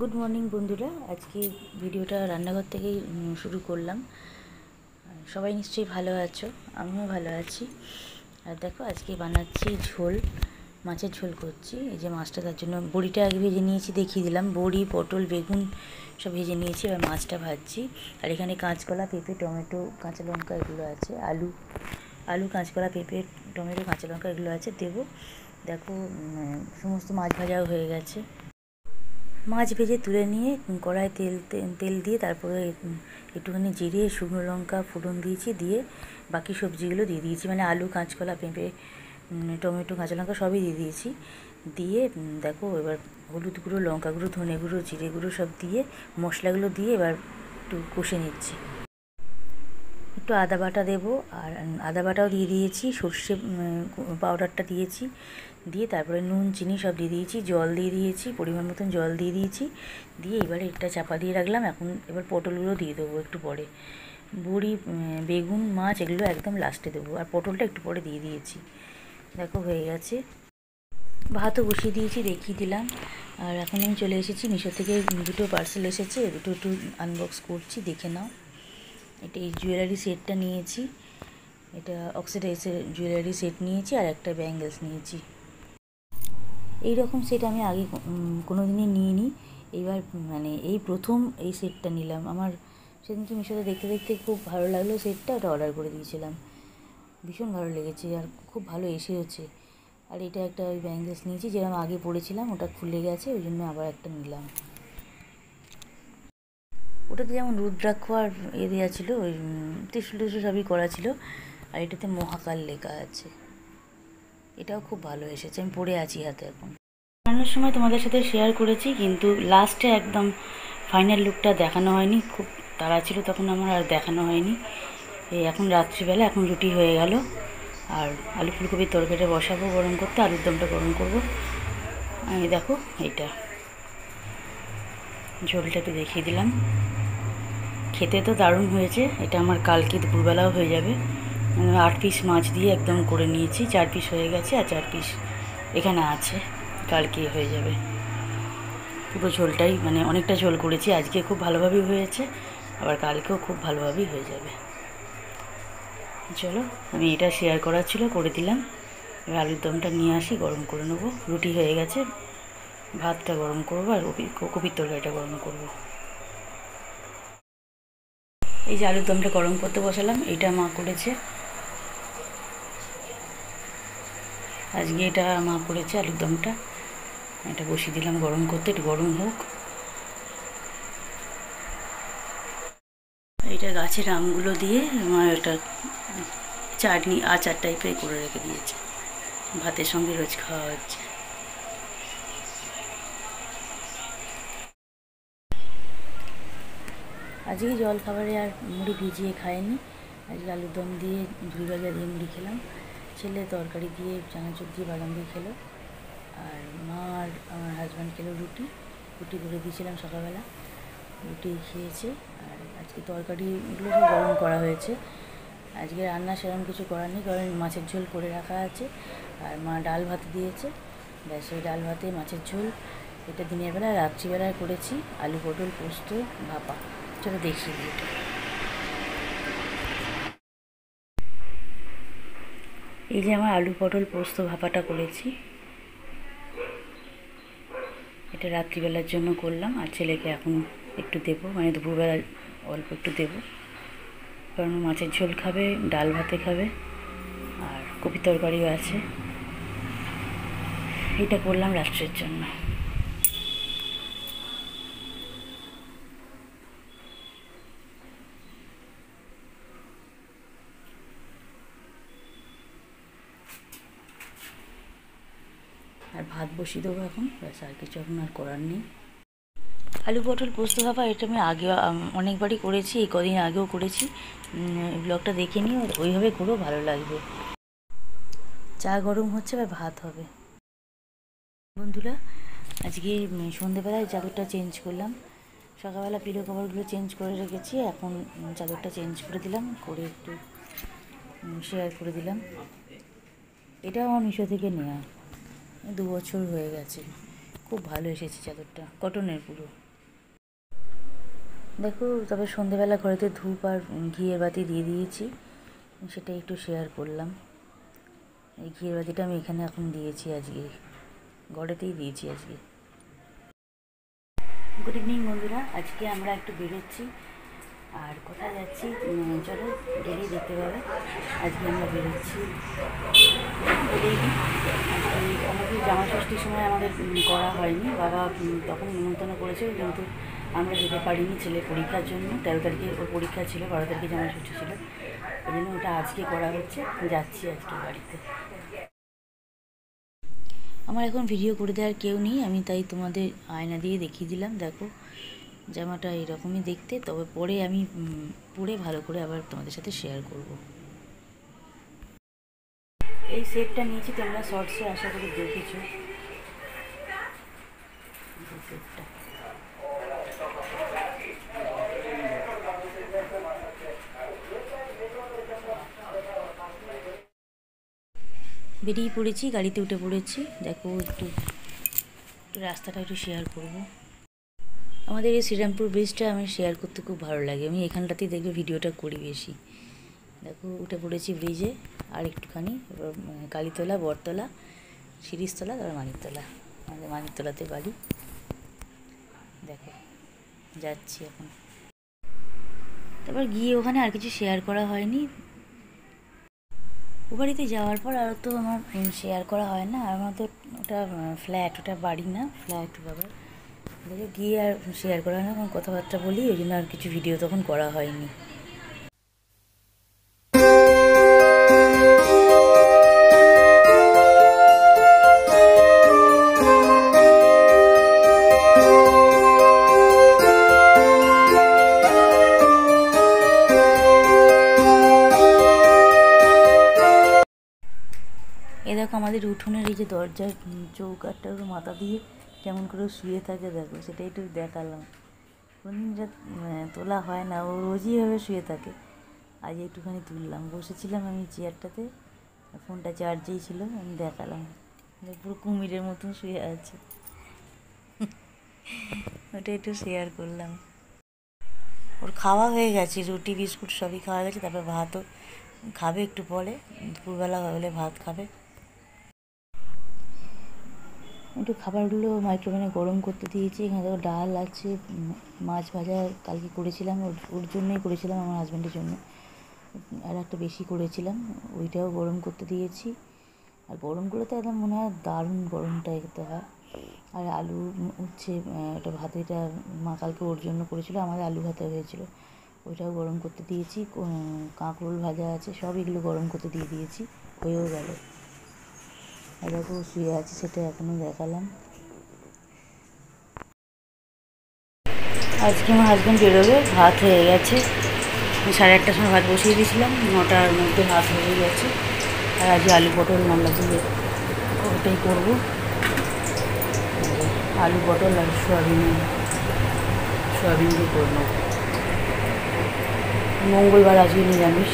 Good morning বন্ধুরা, আজকে ভিডিওটা রান্নাঘর থেকেই শুরু করলাম। সবাই নিশ্চয়ই ভালো আছো, আমিও ভালো আছি। আর দেখো আজকে বানাচ্ছি ঝোল, মাছের ঝোল করছি। এই যে মাছটা, তার জন্য বড়িটা আগে ভেজে নিয়েছি, দেখিয়ে দিলাম। বড়ি, পটল, বেগুন সব ভেজে নিয়েছি, এবার মাছটা ভাজছি। আর এখানে কাঁচকলা, পেঁপে, টমেটো, কাঁচা লঙ্কা এগুলো আছে, আলু, কাঁচকলা, পেঁপে, টমেটো, কাঁচা লঙ্কা এগুলো আছে, দেবো। দেখো সমস্ত মাছ ভাজাও হয়ে গেছে। মাছ ভেজে তুলে নিয়ে কড়ায় তেল দিয়ে তারপরে একটুখানি জিরে, শুকনো লঙ্কা ফোড়ন দিয়েছি, দিয়ে বাকি সবজিগুলো দিয়ে দিয়েছি, মানে আলু, কাঁচকলা, পেঁপে, টমেটো, কাঁচা লঙ্কা সবই দিয়ে দিয়েছি। দিয়ে দেখো এবার হলুদ গুঁড়ো, লঙ্কা গুঁড়ো, ধনে গুঁড়ো, জিরে গুঁড়ো সব দিয়ে মশলাগুলো দিয়ে এবার একটু কষে নিচ্ছি। একটু আদা বাটা দেবো, আর আদা বাটাও দিয়ে দিয়েছি, সর্ষে পাউডারটা দিয়েছি, দিয়ে তারপরে নুন, চিনি সব দিয়ে দিয়েছি, জল দিয়ে দিয়েছি, পরিমাণ মতন জল দিয়ে দিয়েছি। দিয়ে এবারে এটা চাপা দিয়ে রাখলাম। এবার পটলগুলো দিয়ে দেবো একটু পরে। বড়ি, বেগুন, মাছ এগুলো একদম লাস্টে দেবো, আর পটলটা একটু পরে দিয়ে দিয়েছি। দেখো হয়ে গেছে। ভাতও বসিয়ে দিয়েছি, দেখিয়ে দিলাম। আর এখন আমি চলে এসেছি, মিশো থেকে দুটো পার্সেল এসেছে, দুটো একটু আনবক্স করছি, দেখে নাও। এটা এই জুয়েলারি সেটটা নিয়েছি, এটা অক্সিডাইজের জুয়েলারি সেট নিয়েছি, আর একটা ব্যাঙ্গেলস নিয়েছি। এই রকম সেট আমি আগে কোনো দিনই নিইনি, এইবার মানে এই প্রথম এই সেটটা নিলাম। আমার সেদিনকে মিশোতে দেখতে দেখতে খুব ভালো লাগলো সেটটা, ওটা অর্ডার করে দিয়েছিলাম। ভীষণ ভালো লেগেছে আর খুব ভালো এসেওছে। আর এটা একটা ওই ব্যাঙ্গেলস নিয়েছি, যেরকম আগে পরেছিলাম ওটা খুলে গেছে, ওই জন্য আবার একটা নিলাম। ওটাতে যেমন রুদ্রাক্ষ আর দেওয়া ছিল, ওই ত্রিশূল সবই করা ছিল, আর এটাতে মহাকাল লেখা আছে। এটাও খুব ভালো এসেছে, আমি পরে আছি হাতে এখন। বানানোর সময় তোমাদের সাথে শেয়ার করেছি, কিন্তু লাস্টে একদম ফাইনাল লুকটা দেখানো হয়নি, খুব তাড়া ছিল তখন আমার, আর দেখানো হয়নি। এই এখন রাত্রিবেলা, এখন রুটি হয়ে গেল, আর আলু ফুলকপির তরকারিটা বসাবো গরম করতে, আলুর দমটা গরম করবো। আমি দেখো এইটা ঝোলটা একটু দেখিয়ে দিলাম। খেতে তো দারুণ হয়েছে, এটা আমার কালকে দুপুরবেলাও হয়ে যাবে। 8 পিস মাছ দিয়ে একদম করে নিয়েছি, 4 পিস হয়ে গেছে, আর 4 পিস এখানে আছে, কালকে হয়ে যাবে। পুরো ঝোলটাই মানে অনেকটা ঝোল করেছি, আজকে খুব ভালোভাবেই হয়েছে, আবার কালকেও খুব ভালোভাবেই হয়ে যাবে। চলো, আমি এটা শেয়ার করার ছিল, করে দিলাম। এবার আলুর দমটা নিয়ে আসি, গরম করে নেবো। রুটি হয়ে গেছে, ভাতটা গরম করবো, আর কপির তরকারিটা গরম করবো। এই যে আলুর দমটা গরম করতে বসালাম, এটা মা করেছে আজকে, এটা মা করেছে আলুর দমটা। এটা বসিয়ে দিলাম গরম করতে, একটু গরম হোক। এটা গাছের আমগুলো দিয়ে আমার একটা চাটনি, আচার টাইপের করে রেখে দিয়েছে, ভাতের সঙ্গে রোজ খাওয়া হচ্ছে। আজকে জল খাবারে আর মুড়ি ভিজিয়ে খায়নি, আজকে আলুর দম দিয়ে ঝুড়ি ভাজা দিয়ে মুড়ি খেলাম। ছেলে তরকারি দিয়ে, চানাচুর দিয়ে, বাদাম দিয়ে খেলো। আর মা আর আমার হাজব্যান্ড খেলো রুটি করে দিয়েছিলাম সকালবেলা, রুটি খেয়েছে। আর আজকে তরকারিগুলো সব গরম করা হয়েছে। আজকে রান্না সেরকম কিছু করার নেই, কারণ মাছের ঝোল করে রাখা আছে, আর মা ডাল ভাত দিয়েছে, ব্যাস ওই ডাল ভাতে মাছের ঝোল। এটা দিনের বেলা। রাত্রিবেলায় করেছি আলু পটল পোস্ত ভাপা। চলো দেখিয়ে দিই এটা। এই যে আমার আলু পটল পোস্ত ভাপাটা করেছি, এটা রাত্রিবেলার জন্য করলাম, আর ছেলেকে এখন একটু দেবো, মানে দুপুরবেলা অল্প একটু দেবো, কারণ মাছের ঝোল খাবে, ডাল ভাতে খাবে, আর কপি তরকারিও আছে। এটা করলাম রাত্রের জন্য। আর ভাত বসিয়ে দেবো এখন, ব্যাস, আর কিছু এখন আর করার নেই। আলু পটল পোস্ত ভাপা এটা আমি আগে অনেকবারই করেছি, এই কদিন আগেও করেছি, ব্লগটা দেখে নিও, ওইভাবে করেও ভালো লাগবে। চা গরম হচ্ছে, বা ভাত হবে। বন্ধুরা, আজকে সন্ধেবেলায় চাদরটা চেঞ্জ করলাম, সকালবেলা পিলো কভারগুলো চেঞ্জ করে রেখেছি, এখন চাদরটা চেঞ্জ করে দিলাম, করে একটু শেয়ার করে দিলাম। এটাও আমার মিশো থেকে নেওয়া, 2 বছর হয়ে গেছে, খুব ভালো এসেছে চাদরটা, কটনের পুরো। দেখো, তবে সন্ধেবেলা ঘরেতে ধূপ আর ঘিয়ের বাতি দিয়ে দিয়েছি, সেটা একটু শেয়ার করলাম। এই ঘিয়ের বাতিটা আমি এখানে এখন দিয়েছি, আজকে ঘরেতেই দিয়েছি আজকে। গুড ইভিনিং বন্ধুরা, আজকে আমরা একটু বেরোচ্ছি। আর কোথায় যাচ্ছি চলো গেলেই দেখতে পাবে। আজকে আমরা বেরোচ্ছি বলেই দিই, আমাদের জামা ষষ্ঠীর সময় আমাদের করা হয়নি, বাবা তখন নিমন্ত্রণ করেছিল, কিন্তু আমরা যেতে পারিনি ছেলের পরীক্ষার জন্য। 13 তারিখে ওর পরীক্ষা ছিল, 12 তারিখে জামা ষষ্ঠী ছিল, ওই জন্য ওটা আজকে করা হচ্ছে। যাচ্ছি আজকে বাড়িতে। আমার এখন ভিডিও করে দেওয়ার কেউ নেই, আমি তাই তোমাদের আয়না দিয়ে দেখিয়ে দিলাম। দেখো জামাটা এরকমই দেখতে, তবে পরে আমি পরে ভালো করে আবার তোমাদের সাথে শেয়ার করব। এই সেটটা নিয়েছি, তোমরা শর্টসে আশা করি দেখেছো সেটটা। বেরিয়ে পড়েছি, গাড়িতে উঠে পড়েছি। দেখো একটু রাস্তাটা একটু শেয়ার করব। আমাদের এই শ্রীরামপুর ব্রিজটা আমি শেয়ার করতে খুব ভালো লাগে, আমি এখানটাতেই দেখবে ভিডিওটা করি বেশি। দেখো উঠে পড়েছি ব্রিজে, আর একটুখানি কালীতলা, বটতলা, শিরিষতলা, তারপর মানিকতলা। আমাদের মানিকতলাতে বাড়ি। দেখো যাচ্ছি এখন। তারপর গিয়ে ওখানে আর কিছু শেয়ার করা হয়নি। ও বাড়িতে যাওয়ার পর আর তো আমার শেয়ার করা হয় না। আর আমার তো ওটা ফ্ল্যাট, ওটা বাড়ি না, ফ্ল্যাট ব্যাপার। গিয়ে আর শেয়ার করা হয় না, কারণ কথাবার্তা বলি, ওই জন্য আর কিছু ভিডিও তখন করা হয়নি। এ দেখো আমাদের উঠোনের এই যে দরজার চৌকাঠটার মাথা দিয়ে কেমন করে শুয়ে থাকে, দেখো সেটা একটু দেখালাম। কোনদিন তোলা হয় না, ও রোজই এভাবে শুয়ে থাকে। আজ একটুখানি তুললাম, বসেছিলাম আমি চেয়ারটাতে, ফোনটা চার্জেই ছিল, আমি দেখালাম। পুরো কুমিরের মতন শুয়ে আছে, ওটা একটু শেয়ার করলাম। ওর খাওয়া হয়ে গেছে, রুটি বিস্কুট সবই খাওয়া গেছে, তারপর ভাতও খাবে একটু পরে, দুপুরবেলা হলে ভাত খাবে। একটু খাবারগুলো মাইক্রোওভেনে গরম করতে দিয়েছি। এখানে দেখো ডাল আছে, মাছ ভাজা কালকে করেছিলাম, ওর জন্যই করেছিলাম, আমার হাজব্যান্ডের জন্য, আর একটা বেশি করেছিলাম, ওইটাও গরম করতে দিয়েছি। আর গরম করলে তো একদম মনে হয় দারুণ গরমটা এতে হয়। আর আলু হচ্ছে ওটা ভাত, এটা মা কালকে ওর জন্য করেছিল, আমাদের আলু ভাতে হয়েছিল, ওইটাও গরম করতে দিয়েছি। কাঁকরোল ভাজা আছে, সব এগুলো গরম করতে দিয়ে দিয়েছি, হয়েও গেল। আর দেখো শুয়ে আছে, সেটা এখনও দেখালাম। আজকে আমার হাজব্যান্ড বেরোবে, ভাত হয়ে গেছে, 8:30টার সময় ভাত বসিয়ে দিয়েছিলাম, 9টার মধ্যে ভাত হয়ে গেছে। আর আজকে আলু পটল নামলা দিয়ে ওটাই করবো, আলু পটল আর সোয়াবিন দিয়ে করবো। মঙ্গলবার আজকে নিরামিষ,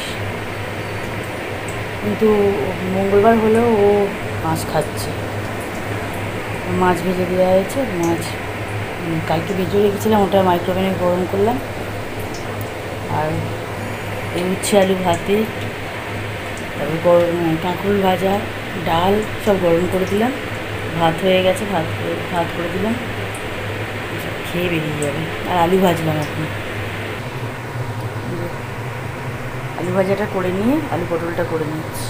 কিন্তু মঙ্গলবার হলেও ও মাছ খাচ্ছে, মাছ ভেজে দেওয়া হয়েছে। মাছ কালকে ভেজে রেখেছিলাম, ওটা মাইক্রোওভেনে গরম করলাম। আর এই উচ্ছে আলু ভাতে, তারপর কাঁকরোল ভাজা, ডাল সব গরম করে দিলাম, ভাত হয়ে গেছে, ভাত করে দিলাম, খেয়ে বেরিয়ে যাবে। আর আলু ভাজলাম এখন, আলু ভাজাটা করে নিয়ে আলু পটলটা করে নিচ্ছি।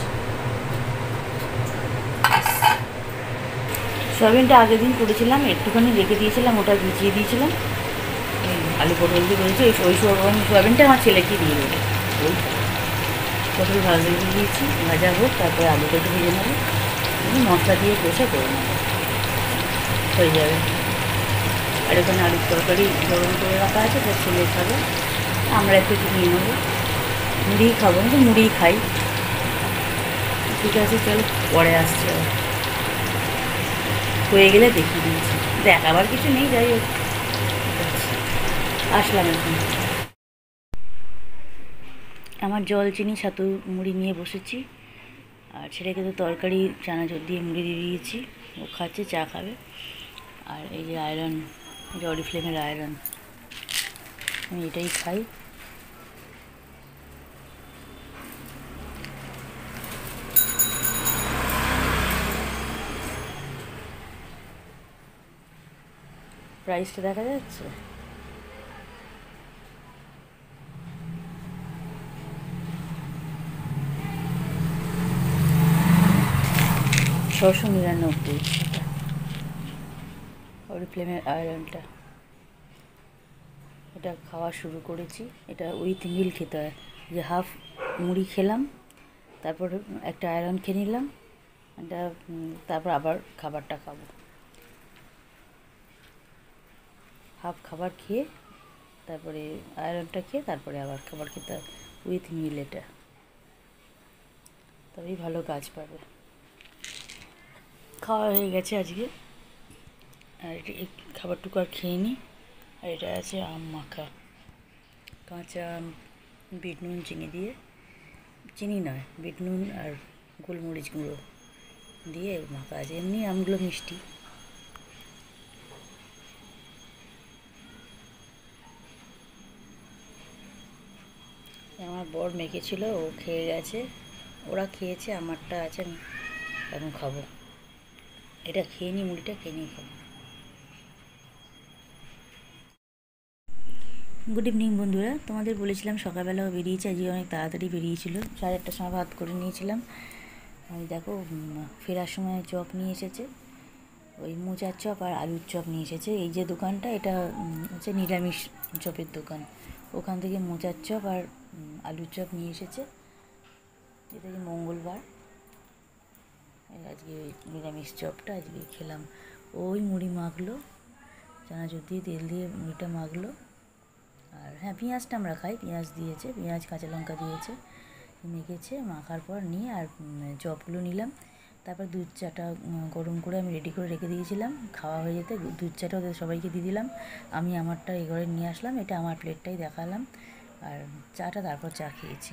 সয়াবিনটা আগের দিন করেছিলাম, একটুখানি রেখে দিয়েছিলাম, ওটা ভিজিয়ে দিয়েছিলাম। আলু পটল দিয়ে করেছি, ওই সয়াবিনটা আমার ছেলেকে দিয়ে দেবো। ওই পটল ভাজা দিয়ে দিয়েছি, ভাজা হোক, তারপরে আলুটা একটু ভেজে নেবো, মশলা দিয়ে কষে করে নেবো, হয়ে যাবে। আর এখানে আলুর তরকারি গরম করে রাখা আছে, তার ছেলে খাবে, আমরা একটু নিয়ে নেবো। মুড়িই খাবো, কিন্তু মুড়িই খাই। ঠিক আছে চলো, পরে আসছে, হয়ে গেলে দেখিয়ে দিয়েছি, দেখাবার কিছু নেই, যাই হোক আসলাম এখন। আমার জল চিনি ছাতু মুড়ি নিয়ে বসেছি, আর ছেলেকে তো তরকারি চানাচুর দিয়ে মুড়ি দিয়ে দিয়েছি, ও খাচ্ছে, চা খাবে। আর এই যে আয়রন, যে অরিফ্লেমের আয়রন, আমি এটাই খাই। প্রাইসটা দেখা যাচ্ছে, $699 অরিফ্লেমের আয়রনটা। এটা খাওয়া শুরু করেছি। এটা উইথ মিল খেতে হয়, যে হাফ মুড়ি খেলাম, তারপর একটা আয়রন খেয়ে নিলাম, এটা তারপর আবার খাবারটা খাবো। হাফ খাবার খেয়ে তারপরে আয়রনটা খেয়ে তারপরে আবার খাবার খেতে হয়, উইথ মিল। এটা তবেই ভালো কাজ পাবে। খাওয়া হয়ে গেছে আজকে, আর এই খাবারটুকু আর খেয়ে নিই। আর এটা আছে আম মাখা, কাঁচা আম, বিট নুন, চিনি দিয়ে, চিনি নয় বিট নুন আর গোলমরিচ গুঁড়ো দিয়ে মাখা আছে। এমনি আমগুলো মিষ্টি। আমার বর মেখেছিল, ও খেয়ে গেছে, ওরা খেয়েছে, আমারটা আছে, আমি এখন খাবো। এটা খেয়ে নিই, মুড়িটা খেয়ে নিয়ে খাবো। গুড ইভিনিং বন্ধুরা, তোমাদের বলেছিলাম সকালবেলাও বেরিয়েছে, আজকে অনেক তাড়াতাড়ি বেরিয়েছিল, 8:30টার সময় ভাত করে নিয়েছিলাম। আমি দেখো ফেরার সময় চপ নিয়ে এসেছে, ওই মোচার চপ আর আলুর চপ নিয়ে এসেছে। এই যে দোকানটা, এটা হচ্ছে নিরামিষ চপের দোকান, ওখান থেকে মোচার চপ আর আলুর চপ নিয়ে এসেছে। এটা যে মঙ্গলবার, আজকে নিরামিষ চপটা আজকে খেলাম। ওই মুড়ি মাখলো, চানাচুর দিয়ে তেল দিয়ে মুড়িটা মাখলো। আর হ্যাঁ, পেঁয়াজটা আমরা খাই, পেঁয়াজ দিয়েছে, পেঁয়াজ কাঁচা লঙ্কা দিয়েছে, মেখেছে। মাখার পর নিয়ে আর চপগুলো নিলাম। তারপর দুধ চাটা গরম করে আমি রেডি করে রেখে দিয়েছিলাম, খাওয়া হয়ে যেতে দুধ চাটা ওদের সবাইকে দিয়ে দিলাম। আমি আমারটা এই ঘরে নিয়ে আসলাম, এটা আমার প্লেটটাই দেখালাম, আর চাটা তারপর চা খেয়েছি।